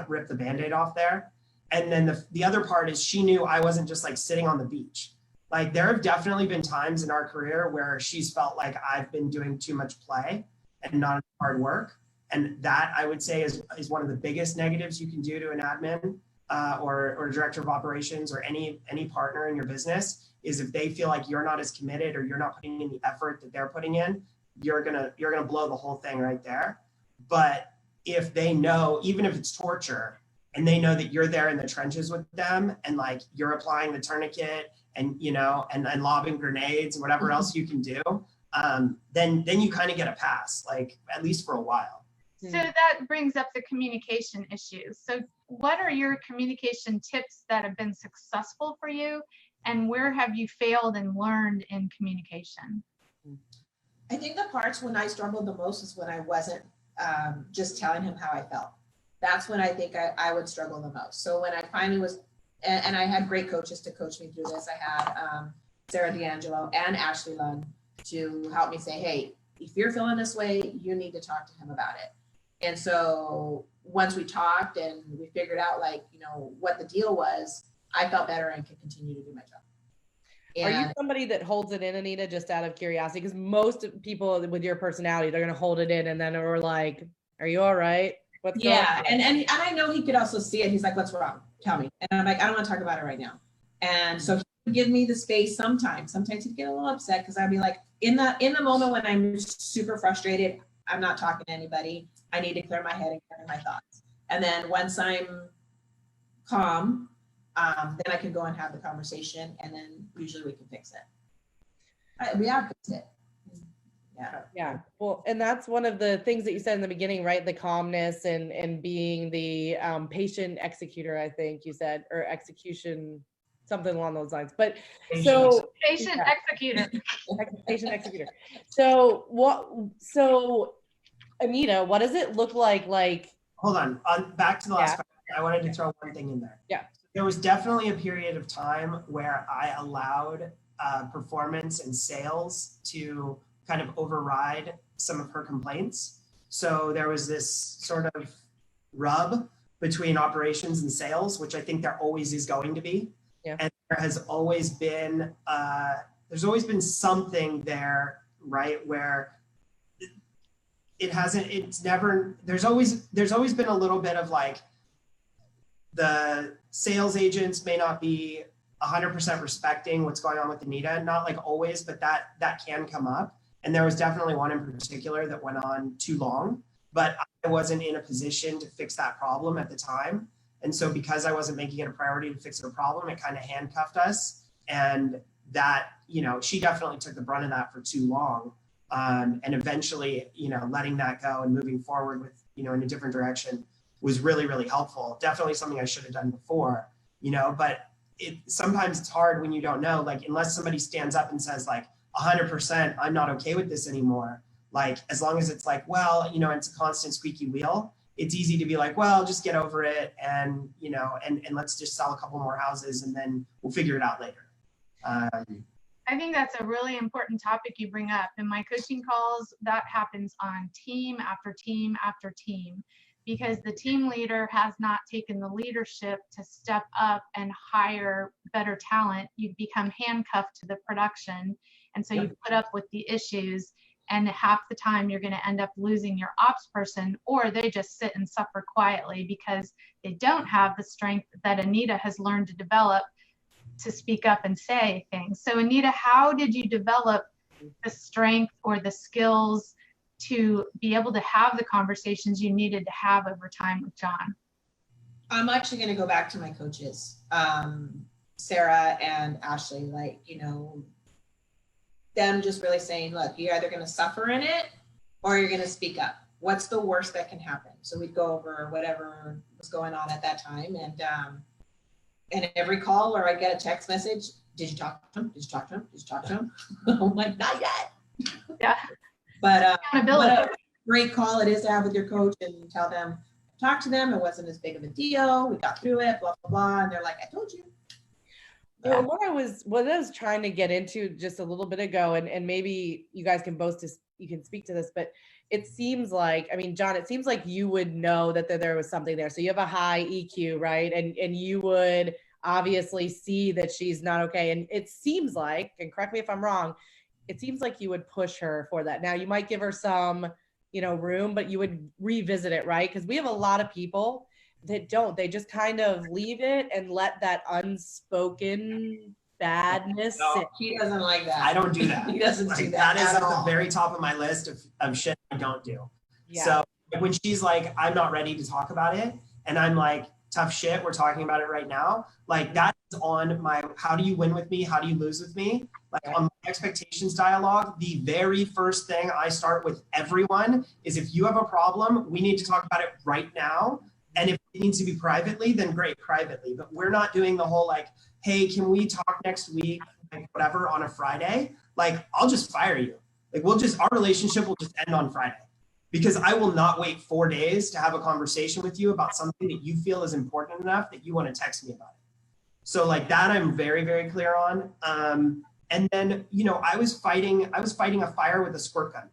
rip the Band-Aid off there. And then the other part is she knew I wasn't just like sitting on the beach. Like there have definitely been times in our career where she's felt like I've been doing too much play and not hard work. And that I would say is one of the biggest negatives you can do to an admin or director of operations or any partner in your business is if they feel like you're not as committed or you're not putting in the effort that they're putting in, you're gonna blow the whole thing right there. But if they know, even if it's torture, and they know that you're there in the trenches with them and like you're applying the tourniquet and and lobbing grenades and whatever else you can do, then you kind of get a pass, like at least for a while. So that brings up the communication issues. So what are your communication tips that have been successful for you, and where have you failed and learned in communication? I think the parts when I struggled the most is when I wasn't just telling him how I felt. That's when I think I would struggle the most. So when I finally was, and I had great coaches to coach me through this. I had Sarah D'Angelo and Ashley Lund to help me say, hey, if you're feeling this way, you need to talk to him about it. And so once we talked and we figured out what the deal was, I felt better and could continue to do my job. And are you somebody that holds it in, Anita, just out of curiosity? Because most people with your personality, they're going to hold it in and then are like, are you all right? What's going on? And I know he could also see it. He's like, what's wrong? Tell me. And I'm like, I don't want to talk about it right now. And so he would give me the space sometimes. Sometimes he'd get a little upset because I'd be like, in the moment when I'm super frustrated, I'm not talking to anybody. I need to clear my head and clear my thoughts. And then once I'm calm, then I can go and have the conversation, and then usually we can fix it. We have fixed it. Yeah. Well, and that's one of the things that you said in the beginning, right? The calmness and being the patient executor, I think you said, or execution, something along those lines. But so patient executor. Patient executor. So Anita, what does it look like? Hold on. Back to the last question. I wanted to throw one thing in there. Yeah. There was definitely a period of time where I allowed performance and sales to kind of override some of her complaints. So there was this sort of rub between operations and sales, which I think there always is going to be. Yeah. And there has always been, there's always been something there, right? Where there's always been a little bit of like, the sales agents may not be 100% respecting what's going on with Anita, not like always, but that can come up. And there was definitely one in particular that went on too long, but I wasn't in a position to fix that problem at the time. And so because I wasn't making it a priority to fix her problem, it kind of handcuffed us. And that, she definitely took the brunt of that for too long. And eventually, letting that go and moving forward with, in a different direction was really, really helpful. Definitely something I should have done before, but sometimes it's hard when you don't know, like, unless somebody stands up and says like 100%, I'm not okay with this anymore. Like, as long as it's like, well, it's a constant squeaky wheel, it's easy to be like, well, just get over it. And, and let's just sell a couple more houses and then we'll figure it out later. I think that's a really important topic you bring up. In my coaching calls, that happens on team after team after team, because the team leader has not taken the leadership to step up and hire better talent. You become handcuffed to the production. And so you put up with the issues, and half the time you're going to end up losing your ops person, or they just sit and suffer quietly because they don't have the strength that Anita has learned to develop to speak up and say things. So Anita, how did you develop the strength or the skills to be able to have the conversations you needed to have over time with Jon? I'm actually going to go back to my coaches, Sarah and Ashley, them just really saying, look, you're either going to suffer in it or you're going to speak up. What's the worst that can happen? So we'd go over whatever was going on at that time. And every call or I get a text message, did you talk to him? Did you talk to him? Did you talk to him? I'm like, not yet. Yeah. But what a great call it is to have with your coach and tell them, talk to them. It wasn't as big of a deal. We got through it, blah, blah, blah. And they're like, I told you. Well, what I was trying to get into just a little bit ago, and maybe you guys can you can speak to this, but it seems like, Jon, it seems like you would know that there was something there. So you have a high EQ, right? And you would obviously see that she's not okay. And it seems like, and correct me if I'm wrong, it seems like you would push her for that. Now you might give her some, room, but you would revisit it, right? Because we have a lot of people they just kind of leave it and let that unspoken badness sit. He doesn't like that. I don't do that. He doesn't like, do that. That is at at all. the very top of my list of shit I don't do. Yeah. So when she's like, I'm not ready to talk about it, and I'm like, tough shit, we're talking about it right now. Like that is on my, how do you win with me? How do you lose with me? Like on my expectations dialogue, the very first thing I start with everyone is, if you have a problem, we need to talk about it right now. And if it needs to be privately, then great, privately. But we're not doing the whole like, hey, can we talk next week, like whatever, on a Friday? Like, I'll just fire you. Like our relationship will just end on Friday. Because I will not wait 4 days to have a conversation with you about something that you feel is important enough that you want to text me about it. So like that, I'm very, very clear on. And then, I was fighting a fire with a squirt gun.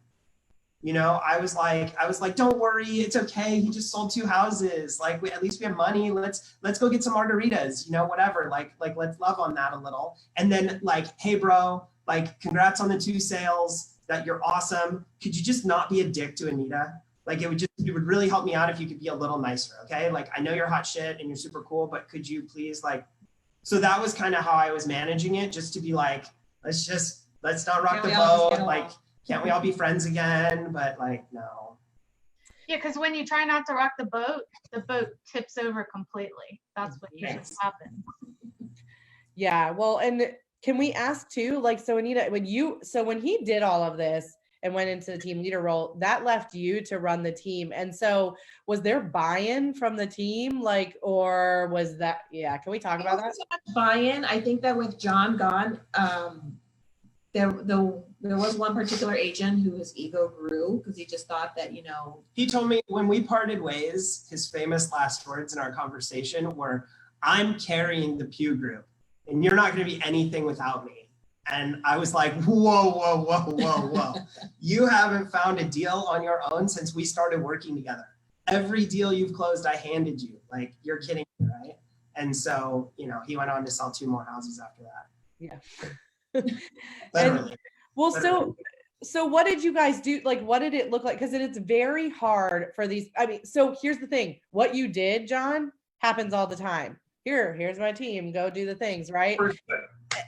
I was like, don't worry, it's okay. He just sold 2 houses. Like, at least we have money. Let's go get some margaritas, whatever. Like, let's love on that a little. And then like, hey bro, like, congrats on the 2 sales. That you're awesome. Could you just not be a dick to Anita? Like, it would really help me out if you could be a little nicer. Okay. Like, I know you're hot shit and you're super cool, but could you please, like, so that was kind of how I was managing it, just to be like, let's not rock the boat. Like, can't we all be friends again? But like, no. Yeah, because when you try not to rock the boat tips over completely. That's what usually happens. Yeah, well, and can we ask too, like, so Anita, when he did all of this and went into the team leader role, that left you to run the team. And so was there buy-in from the team? Like, or was that, can we talk about that? Buy-in. I think that with Jon gone, there was one particular agent whose ego grew because he just thought that, He told me when we parted ways, his famous last words in our conversation were, I'm carrying the Pugh group and you're not going to be anything without me. And I was like, whoa. You haven't found a deal on your own since we started working together. Every deal you've closed, I handed you. Like, you're kidding me, right? And so, he went on to sell 2 more houses after that. Yeah. Literally. Well, so what did you guys do? Like, what did it look like? Because it's very hard for these. I mean, so here's the thing. What you did, Jon, happens all the time. Here's my team. Go do the things, right?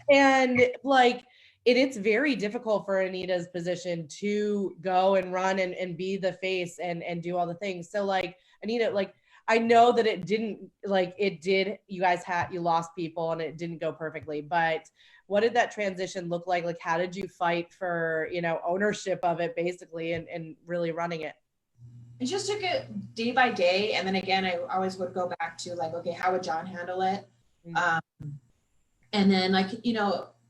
And like, it's very difficult for Anita's position to go and run and be the face and do all the things. So like, Anita, like, I know that you lost people and it didn't go perfectly, but what did that transition look like? Like, how did you fight for, ownership of it basically and really running it? I just took it day by day. And then again, I always would go back to like, okay, how would Jon handle it? Mm-hmm. And then like,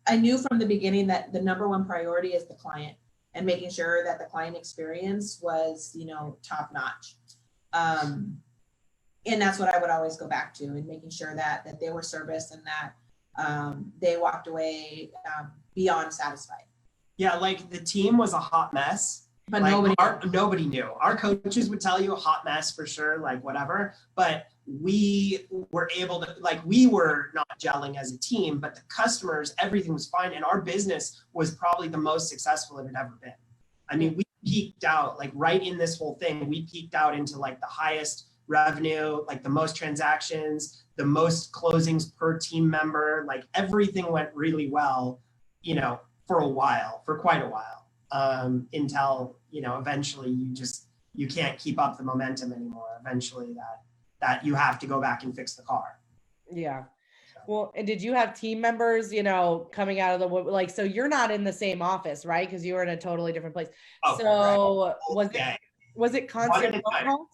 I knew from the beginning that the number one priority is the client and making sure that the client experience was, top notch. And that's what I would always go back to, and making sure that they were serviced and that they walked away beyond satisfied. Yeah, like the team was a hot mess. But like nobody knew. Our coaches would tell you a hot mess for sure, like whatever. But we were able to, like, we were not gelling as a team, but the customers, everything was fine. And our business was probably the most successful it had ever been. I mean, we peaked out, like right in this whole thing, we peaked out into like the highest revenue, like the most transactions, the most closings per team member, like everything went really well, for quite a while. Until, eventually you can't keep up the momentum anymore. Eventually that you have to go back and fix the car. Yeah. Well, and did you have team members, coming out of the, so you're not in the same office, right? Because you were in a totally different place. Oh, so right. was it constant phone calls?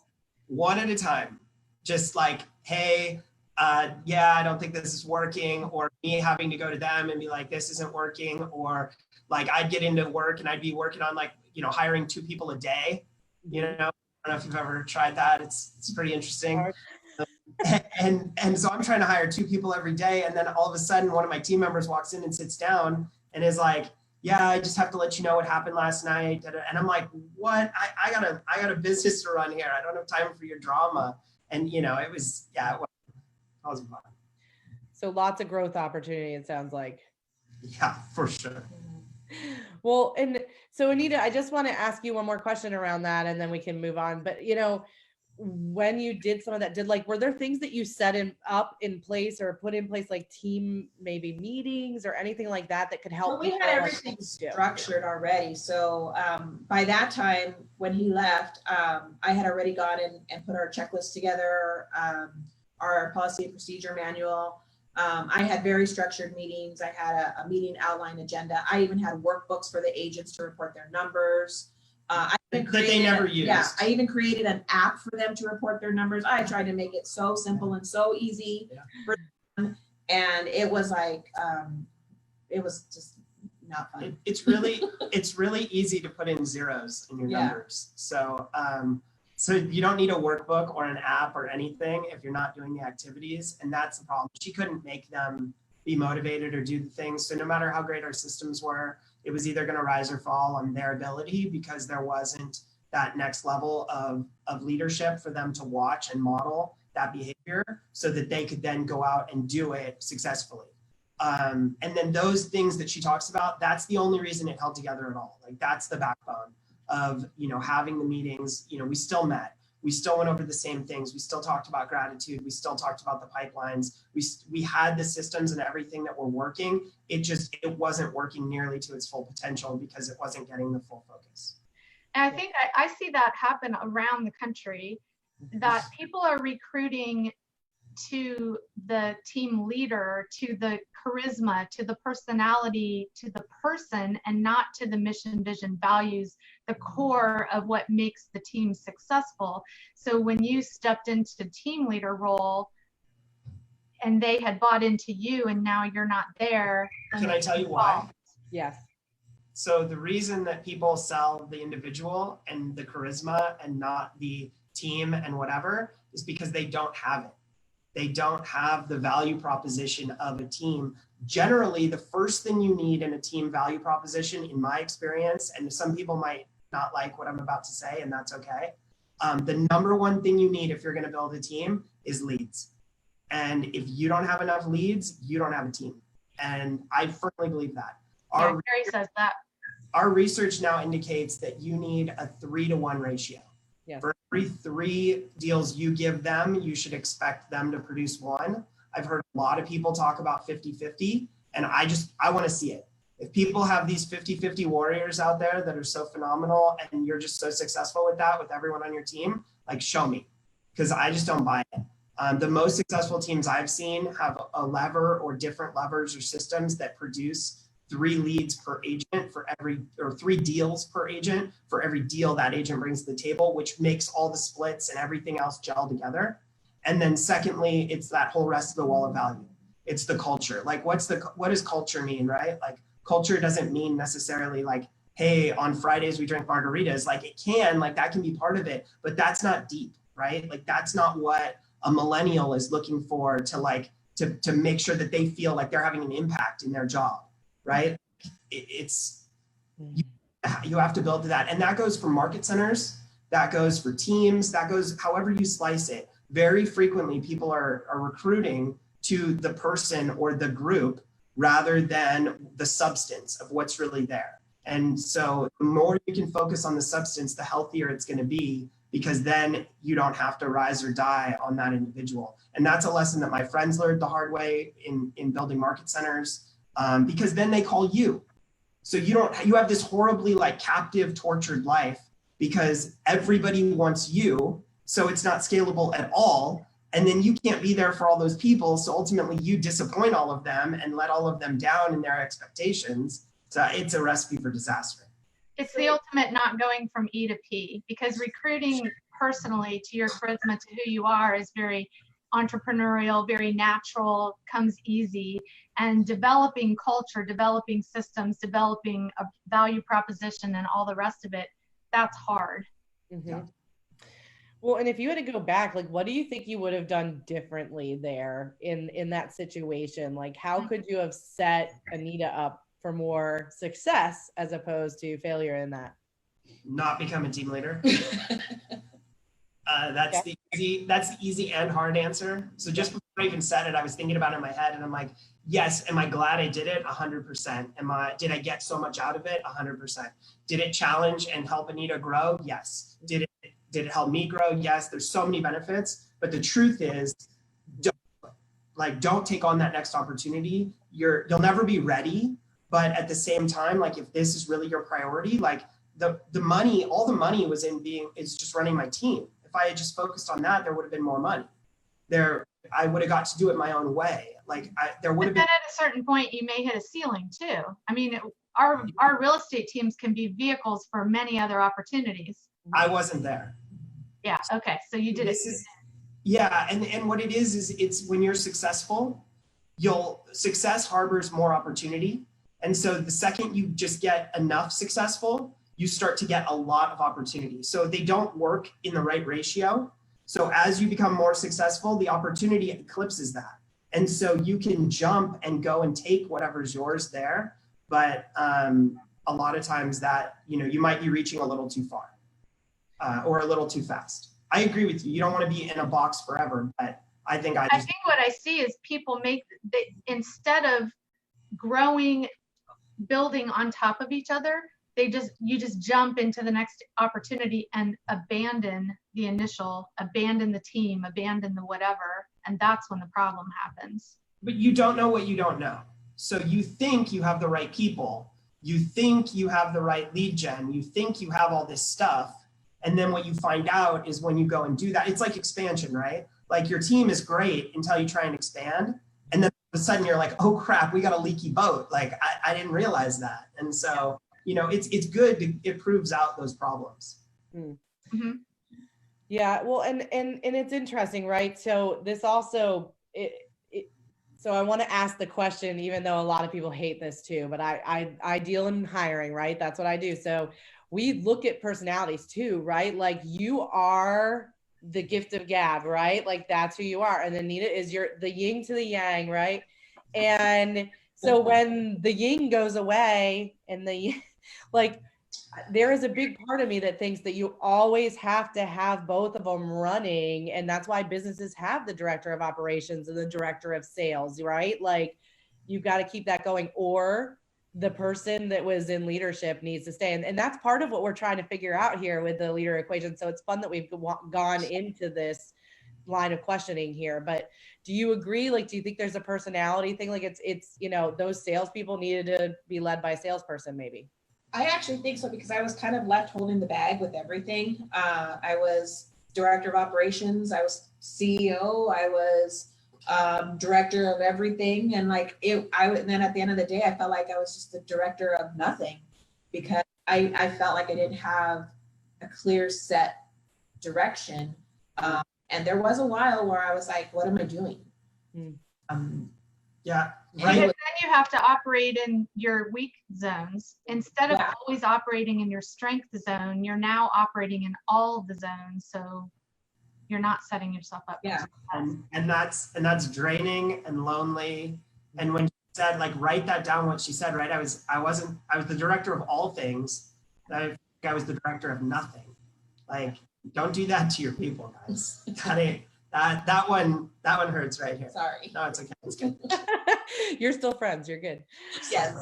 One at a time. Just like, hey, I don't think this is working, or me having to go to them and be like, this isn't working, or like I'd get into work and I'd be working on like, hiring 2 people a day. I don't know if you've ever tried that. It's pretty interesting. And so I'm trying to hire 2 people every day. And then all of a sudden one of my team members walks in and sits down and is like, yeah, I just have to let you know what happened last night. And I'm like, what? I got a business to run here. I don't have time for your drama. And it was fun. So lots of growth opportunity, it sounds like. Yeah, for sure. Well, and so Anita, I just want to ask you one more question around that and then we can move on. But, when you did some of that, were there things that you set up in place or put in place, like team maybe meetings or anything like that could help? Well, we had everything structured already. So by that time when he left, I had already gone in and put our checklist together, our policy and procedure manual. I had very structured meetings. I had a meeting outline agenda. I even had workbooks for the agents to report their numbers. I even created an app for them to report their numbers. I tried to make it so simple and so easy for them. And it was like, it was just not fun. It's really easy to put in zeros in your numbers. So, so you don't need a workbook or an app or anything if you're not doing the activities. And that's the problem. She couldn't make them be motivated or do the things. So no matter how great our systems were, it was either going to rise or fall on their ability because there wasn't that next level of leadership for them to watch and model that behavior so that they could then go out and do it successfully. And then those things that she talks about, that's the only reason it held together at all. Like that's the backbone of, having the meetings. We still met. We still went over the same things. We still talked about gratitude. We still talked about the pipelines. We had the systems and everything that were working. It wasn't working nearly to its full potential because it wasn't getting the full focus. And I think I see that happen around the country, that people are recruiting to the team leader, to the charisma, to the personality, to the person, and not to the mission, vision, values, the core of what makes the team successful. So when you stepped into the team leader role and they had bought into you and now you're not there. Can I tell you why? Yes. So the reason that people sell the individual and the charisma and not the team and whatever is because they don't have it. They don't have the value proposition of a team. Generally, the first thing you need in a team value proposition, in my experience, and some people might not like what I'm about to say, and that's okay. The number one thing you need if you're going to build a team is leads. And if you don't have enough leads, you don't have a team. And I firmly believe that. Gary says that. Our research now indicates that you need a 3-to-1 ratio. Yes. For every 3 deals you give them, you should expect them to produce 1. I've heard a lot of people talk about 50-50, and I want to see it. If people have these 50-50 warriors out there that are so phenomenal and you're just so successful with that, with everyone on your team, like show me, because I just don't buy it. The most successful teams I've seen have a lever or different levers or systems that produce 3 leads per agent or 3 deals per agent for every deal that agent brings to the table, which makes all the splits and everything else gel together. And then secondly, it's that whole rest of the wall of value. It's the culture. Like what does culture mean, right? Like culture doesn't mean necessarily like, hey, on Fridays we drink margaritas. Like it can, like that can be part of it, but that's not deep, right? Like that's not what a millennial is looking for to make sure that they feel like they're having an impact in their job. Right? You have to build to that. And that goes for market centers, that goes for teams, that goes however you slice it. Very frequently, people are recruiting to the person or the group rather than the substance of what's really there. And so the more you can focus on the substance, the healthier it's going to be, because then you don't have to rise or die on that individual. And that's a lesson that my friends learned the hard way in building market centers. Because then they call you. So you have this horribly like captive, tortured life because everybody wants you. So it's not scalable at all. And then you can't be there for all those people. So ultimately you disappoint all of them and let all of them down in their expectations. So it's a recipe for disaster. It's the ultimate not going from E to P, because recruiting personally to your charisma, to who you are, is very entrepreneurial, very natural, comes easy. And developing culture, developing systems, developing a value proposition and all the rest of it, that's hard. Mm-hmm. Yeah. Well, and if you had to go back, like, what do you think you would have done differently there in that situation? Like, how could you have set Anita up for more success as opposed to failure in that? Not become a team leader. That's the easy and hard answer. So just before I even said it, I was thinking about it in my head and I'm like, yes, am I glad I did it? 100%. Did I get so much out of it? 100%. Did it challenge and help Anita grow? Yes. Did it Did it help me grow? Yes, there's so many benefits, but the truth is, don't take on that next opportunity. You'll never be ready, but at the same time, like if this is really your priority, like the money, all the money was is just running my team. If I had just focused on that, there would have been more money. I would have got to do it my own way. There would have been. But then at a certain point, you may hit a ceiling too. I mean, our real estate teams can be vehicles for many other opportunities. I wasn't there. Yeah. Okay. So you did it. Yeah. And what it is it's when you're successful, success harbors more opportunity. And so the second you just get enough successful, you start to get a lot of opportunity. So they don't work in the right ratio. So as you become more successful, the opportunity eclipses that. And so you can jump and go and take whatever's yours there. But a lot of times that, you might be reaching a little too far or a little too fast. I agree with you. You don't want to be in a box forever, but I think what I see is people instead of growing, building on top of each other, you just jump into the next opportunity and abandon the initial, abandon the team, abandon the whatever. And that's when the problem happens. But you don't know what you don't know. So you think you have the right people. You think you have the right lead gen. You think you have all this stuff. And then what you find out is when you go and do that, it's like expansion, right? Like your team is great until you try and expand. And then all of a sudden you're like, oh crap, we got a leaky boat. Like I didn't realize that. And so, it's good. It proves out those problems. Mm-hmm. Yeah. Well, and it's interesting, right? So this also, so I want to ask the question, even though a lot of people hate this too, but I deal in hiring, right? That's what I do. So we look at personalities too, right? Like you are the gift of gab, right? Like that's who you are. And Anita is the yin to the yang, right? And so when the yin goes away and there is a big part of me that thinks that you always have to have both of them running. And that's why businesses have the director of operations and the director of sales, right? Like you've got to keep that going, or the person that was in leadership needs to stay. And that's part of what we're trying to figure out here with the leader equation. So it's fun that we've gone into this line of questioning here, but do you agree? Like, do you think there's a personality thing? Like it's, those salespeople needed to be led by a salesperson maybe? I actually think so, because I was kind of left holding the bag with everything. I was director of operations. I was CEO. I was director of everything. And and then at the end of the day, I felt like I was just the director of nothing, because I felt like I didn't have a clear set direction. And there was a while where I was like, what am I doing? Yeah. Right. Because then you have to operate in your weak zones. Instead of always operating in your strength zone, you're now operating in all the zones. So you're not setting yourself up. Yeah. And that's draining and lonely. And when she said, write that down, what she said, right? I was the director of all things. I was the director of nothing. Don't do that to your people, guys. That one hurts right here. Sorry. No, it's okay. It's good. You're still friends. You're good. Yes.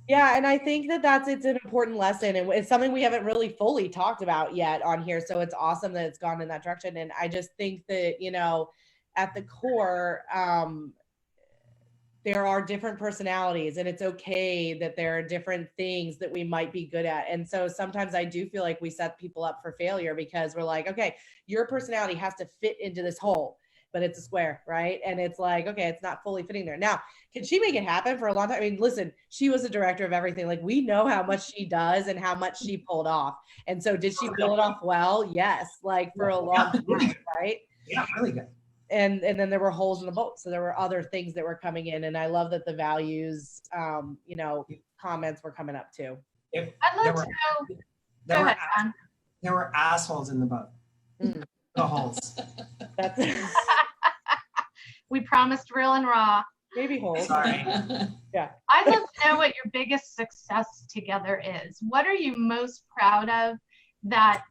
Yeah. And I think it's an important lesson, and it's something we haven't really fully talked about yet on here. So it's awesome that it's gone in that direction. And I just think that, at the core, there are different personalities, and it's okay that there are different things that we might be good at. And so sometimes I do feel like we set people up for failure, because we're like, okay, your personality has to fit into this hole, but it's a square, right? And it's like, okay, it's not fully fitting there. Now, can she make it happen for a long time? I mean, listen, she was a director of everything. We know how much she does and how much she pulled off. And so did she pull it off well? Yes. For a long time, right? Yeah, really good. And then there were holes in the boat. So there were other things that were coming in. And I love that the values, comments were coming up too. I'd love to know. There were assholes in the boat. The holes. We promised real and raw. Baby holes. Sorry. Yeah. I'd love to know what your biggest success together is. What are you most proud of that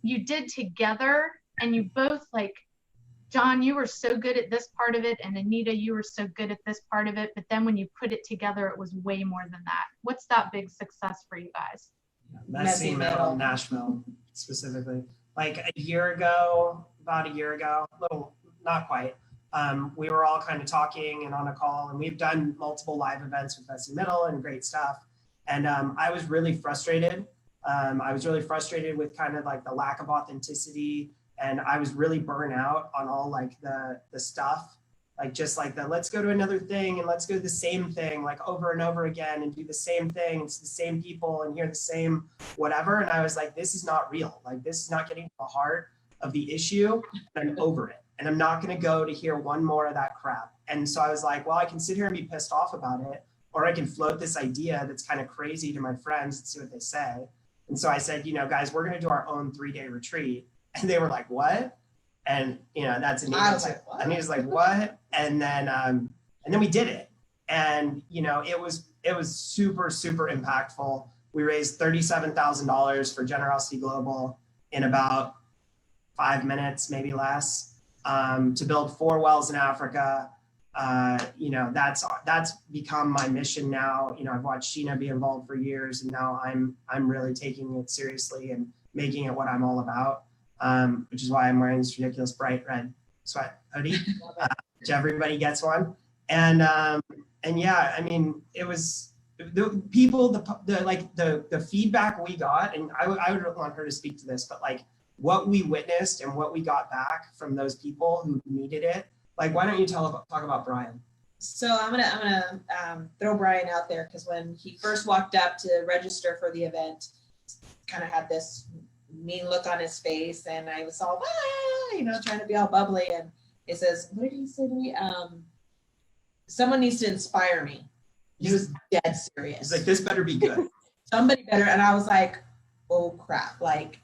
you did together, and you both Jon, you were so good at this part of it, and Anita, you were so good at this part of it, but then when you put it together, it was way more than that. What's that big success for you guys? Messy Middle, Nashville specifically. like a year ago, about a year ago, little, not quite. We were all kind of talking and on a call, and we've done multiple live events with Messy Middle and great stuff. And I was really frustrated. I was really frustrated with kind of like the lack of authenticity, and I was really burnt out on all like the stuff, like just like the let's go to another thing and let's go to the same thing like over and over again and do the same thing. It's the same people and hear the same whatever. And I was like, this is not real. Like this is not getting to the heart of the issue. And I'm over it. And I'm not going to go to hear one more of that crap. And so I was like, well, I can sit here and be pissed off about it, or I can float this idea that's kind of crazy to my friends and see what they say. And so I said, you know, guys, we're going to do our own 3-day retreat. And they were like, what? And, you know, that's Anita. I was like, what? Anita's like, what? And then we did it. And, you know, it was super, super impactful. We raised $37,000 for Generosity Global in about 5 minutes, maybe less, to build 4 wells in Africa. You know, that's become my mission now. You know, I've watched Sheena be involved for years, and now I'm really taking it seriously and making it what I'm all about. Which is why I'm wearing this ridiculous bright red sweat hoodie, which everybody gets one. And yeah, I mean, it was the people, the feedback we got, and I would want her to speak to this, but like what we witnessed and what we got back from those people who needed it. Like, why don't you talk about Brian? So I'm gonna throw Brian out there, because when he first walked up to register for the event, kind of had this mean look on his face, and I was all you know, trying to be all bubbly, and he says, what did he say to me? Someone needs to inspire me. He was dead serious. He's like, this better be good. Somebody better. And I was like, oh crap, like,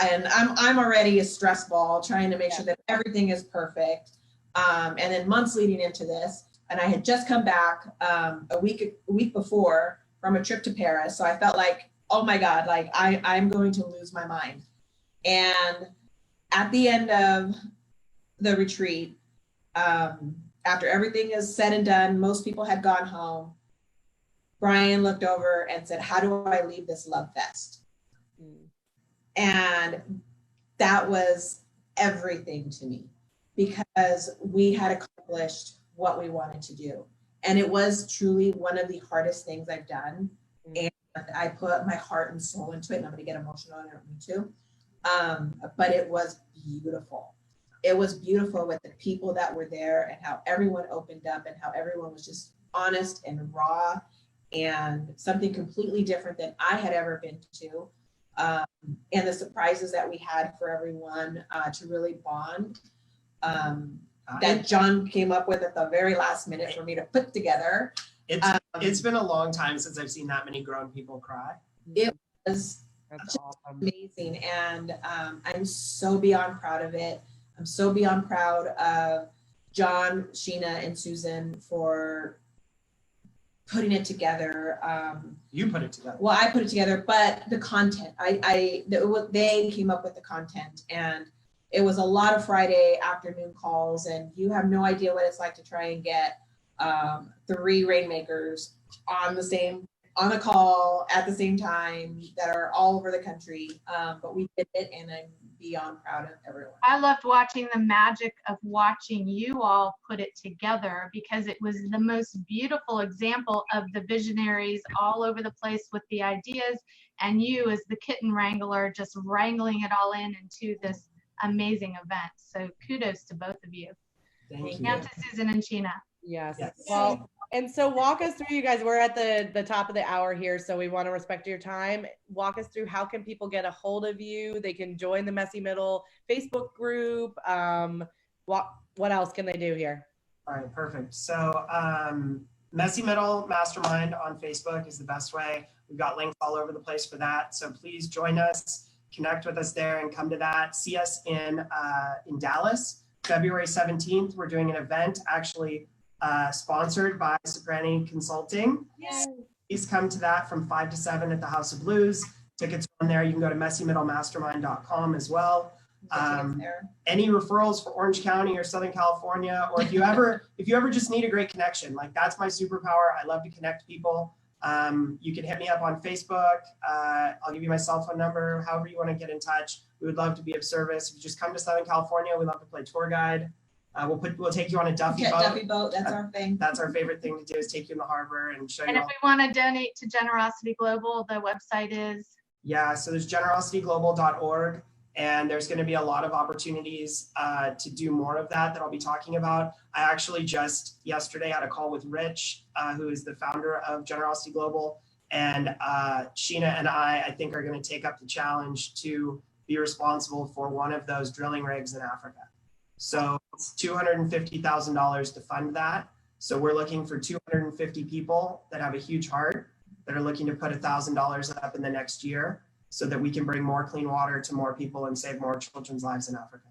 and I'm already a stress ball trying to make sure that everything is perfect, and then months leading into this, and I had just come back a week before from a trip to Paris, so I felt like, oh my God, like I'm going to lose my mind. And at the end of the retreat, after everything is said and done, most people had gone home, Brian looked over and said, how do I leave this love fest? And that was everything to me, because we had accomplished what we wanted to do. And it was truly one of the hardest things I've done. And I put my heart and soul into it, and I'm going to get emotional, and I don't need to. But it was beautiful. It was beautiful with the people that were there, and how everyone opened up, and how everyone was just honest and raw, and something completely different than I had ever been to. And the surprises that we had for everyone to really bond, that Jon came up with at the very last minute for me to put together. It's been a long time since I've seen that many grown people cry. It was That's awesome. amazing, and I'm so beyond proud of it. I'm so beyond proud of Jon, Sheena, and Susan for putting it together. You put it together. Well, I put it together, but the content, they came up with the content, and it was a lot of Friday afternoon calls, and you have no idea what it's like to try and get 3 rainmakers on a call at the same time that are all over the country. But we did it, and I'm beyond proud of everyone. I loved watching the magic of watching you all put it together, because it was the most beautiful example of the visionaries all over the place with the ideas, and you as the kitten wrangler just wrangling it all into this amazing event. So kudos to both of you. Thank you. And to Susan and Sheena. Yes. Yes. Well, and so walk us through, you guys, we're at the top of the hour here, so we want to respect your time. Walk us through, how can people get a hold of you? They can join the Messy Middle Facebook group. What else can they do here? All right, perfect. So Messy Middle Mastermind on Facebook is the best way. We've got links all over the place for that. So please join us, connect with us there, and come to that. See us in Dallas, February 17th. We're doing an event actually sponsored by Ciprani Consulting. Yes. Please come to that from 5 to 7 at the House of Blues. Tickets are on there. You can go to messymiddlemastermind.com as well. Any referrals for Orange County or Southern California, or if you ever just need a great connection, like that's my superpower. I love to connect people. You can hit me up on Facebook. I'll give you my cell phone number, however you want to get in touch. We would love to be of service. If you just come to Southern California, we love to play tour guide. We'll take you on a Duffy boat. Duffy boat, that's our thing. That's our favorite thing to do, is take you in the harbor and show you. And if we want to donate to Generosity Global, the website is? Yeah, so there's generosityglobal.org, and there's going to be a lot of opportunities to do more of that I'll be talking about. I actually just yesterday had a call with Rich, who is the founder of Generosity Global, and Sheena and I think are going to take up the challenge to be responsible for one of those drilling rigs in Africa. So it's $250,000 to fund that. So we're looking for 250 people that have a huge heart that are looking to put $1,000 up in the next year so that we can bring more clean water to more people and save more children's lives in Africa.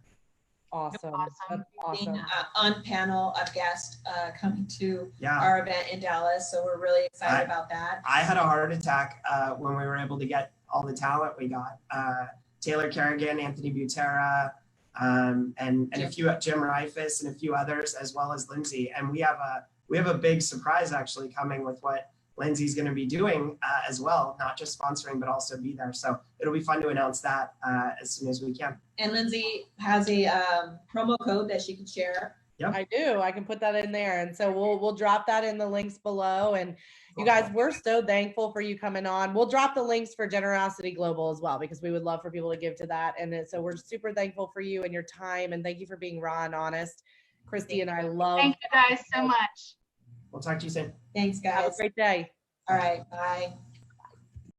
Awesome. That's awesome. On panel, a guest coming to Yeah. our event in Dallas. So we're really excited about that. I had a heart attack when we were able to get all the talent we got. Taylor Kerrigan, Anthony Butera, and a few, Jim Reifus and a few others, as well as Linzee. And we have a big surprise actually coming with what Linzee's going to be doing as well, not just sponsoring, but also be there. So it'll be fun to announce that as soon as we can. And Linzee has a promo code that she can share. Yep. I do. I can put that in there. And so we'll drop that in the links below. And you guys, we're so thankful for you coming on. We'll drop the links for Generosity Global as well, because we would love for people to give to that. And so we're super thankful for you and your time. And thank you for being raw and honest. Christy and I love. Thank you guys so much. We'll talk to you soon. Thanks, guys. Have a great day. All right. Bye.